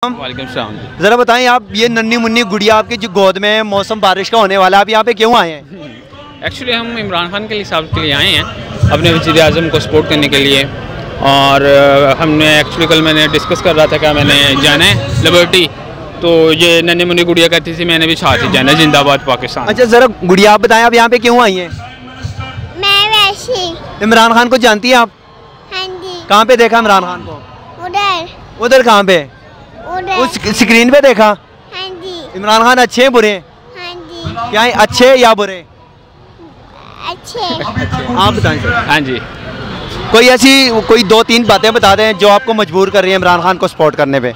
वालेकुम सलाम। ज़रा बताएं आप, ये नन्ही मुन्नी गुड़िया आपकी जो गोद में है, मौसम बारिश का होने वाला है, आप यहाँ पे क्यों आए हैं? एक्चुअली हम इमरान खान के लिए आए हैं, अपने वज़ीर-ए-आज़म को सपोर्ट करने के लिए। और हमने एक्चुअली कल मैंने डिस्कस कर रहा था कि मैंने जाना है लिबर्टी, तो ये नन्ही मुन्नी गुड़िया कहती थी मैंने भी साथ ही जाना है, जिंदाबाद पाकिस्तान। अच्छा ज़रा गुड़िया आप बताएं, आप यहाँ पे क्यों आई हैं? मैं वैसी। इमरान खान को जानती हैं आप? हाँ जी। कहाँ पे देखा इमरान खान को? उधर। उधर कहाँ पे? उधर। उस स्क्रीन पे देखा? हाँ जी। इमरान खान अच्छे हैं बुरे हैं? हाँ जी। क्या है, अच्छे या बुरे? अच्छे। आप बताएं सर। हाँ जी, कोई दो तीन बातें बता दें जो आपको मजबूर कर रही है इमरान खान को सपोर्ट करने पे।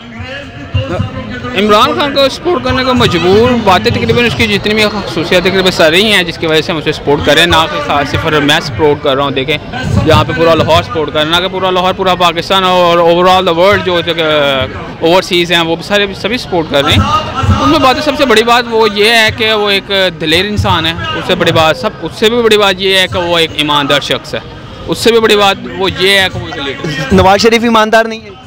इमरान खान को सपोर्ट करने को मजबूर बातें तकरीबन उसकी जितनी भी खसूसियात तकरीबन सारी ही हैं जिसकी वजह से हम उसे सपोर्ट करें। ना कि सिर्फ मैं सपोर्ट कर रहा हूँ, देखें यहाँ पे पूरा लाहौर सपोर्ट कर रहा है, ना कि पूरा लाहौर, पूरा पाकिस्तान और ओवरऑल द वर्ल्ड जो ओवरसीज़ हैं वो सारे सभी सपोर्ट कर रहे हैं। उनमें बात सबसे बड़ी बात वो ये है कि वो एक दिलेर इंसान है। उससे बड़ी बात ये है कि वो एक ईमानदार शख्स है। उससे भी बड़ी बात वो ये है कि वो एक लीडर। नवाज शरीफ ईमानदार नहीं है?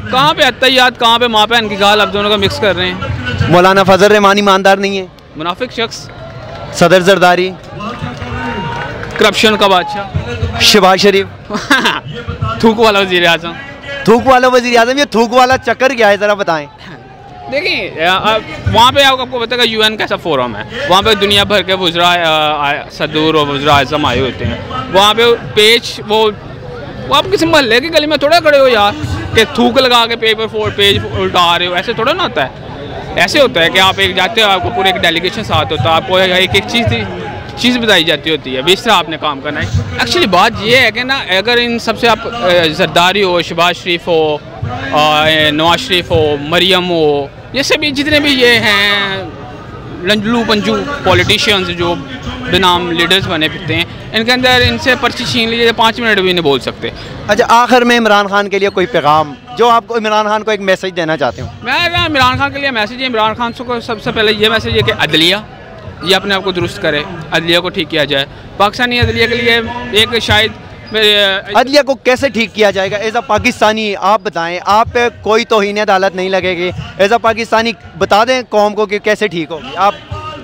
कहाँ पे अत्तहियात, कहाँ पे माँ बहन की गाल, आप दोनों का मिक्स कर रहे हैं। मौलाना फजल रहमान ईमानदार नहीं है? मुनाफिक शख्स। सदर जरदारी? करप्शन का बादशाह। शहबाज शरीफ? थूक वाला वज़ीर आज़म। थूक वाला वज़ीर आज़म, ये थूक वाला चक्कर क्या है ज़रा बताएं। देखिए वहाँ पे आपको पता है UN कैसा फोरम है, वहाँ पे दुनिया भर के वज़रा सदूर और वज़रा आज़म आए होते हैं। वहाँ पे पेज वो आप किसी मोहल्ले की गली में थोड़ा खड़े हो यार कि थूक लगा के पेज उल्टा रहे हो, ऐसे थोड़ा ना होता है। ऐसे होता है कि आप एक जाते हो, आपको पूरे एक डेलीगेशन साथ होता है, आपको एक चीज़ बताई जाती होती है, इस तरह आपने काम करना है। एक्चुअली बात ये है कि ना, अगर इन सबसे आप जरदारी हो, शहबाज शरीफ हो, नवाज शरीफ हो, मरियम हो, ये सभी जितने भी ये हैं लंजलू पंजू पॉलिटिशियंस जो बेनाम लीडर्स बने फिरते हैं, इनके अंदर इनसे पर्ची छीन लीजिए, 5 मिनट भी नहीं बोल सकते। अच्छा, आखिर में इमरान खान के लिए कोई पैगाम जो आपको इमरान खान को एक मैसेज देना चाहते हो? मैं इमरान खान के लिए मैसेज है, इमरान खान को सबसे पहले ये मैसेज है कि अदलिया ये अपने आप को दुरुस्त करे, अदलिया को ठीक किया जाए। पाकिस्तानी अदलिया के लिए एक शायद अदलिया को कैसे ठीक किया जाएगा? एज अ पाकिस्तानी आप बताएं, आप पे कोई तौहीन अदालत नहीं लगेगी? एज अ पाकिस्तानी बता दें कौम को कि कैसे ठीक होगी।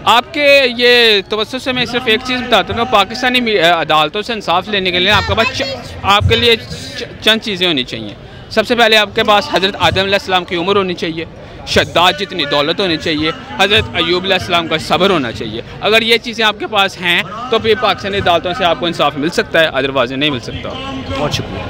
आपके ये तवज्जो से मैं सिर्फ एक चीज़ बताता हूँ, पाकिस्तानी अदालतों से इंसाफ लेने के लिए आपके पास आपके लिए चंद चीज़ें होनी चाहिए। सबसे पहले आपके पास हज़रत आदम अलैहिस्सलाम की उम्र होनी चाहिए, शद्दाद जितनी दौलत होनी चाहिए, हज़रत अय्यूब अलैहिस्सलाम का सब्र होना चाहिए। अगर ये चीज़ें आपके पास हैं तो फिर पाकिस्तानी अदालतों से आपको इंसाफ मिल सकता है, अदरवाइज़ नहीं मिल सकता। बहुत शुक्रिया।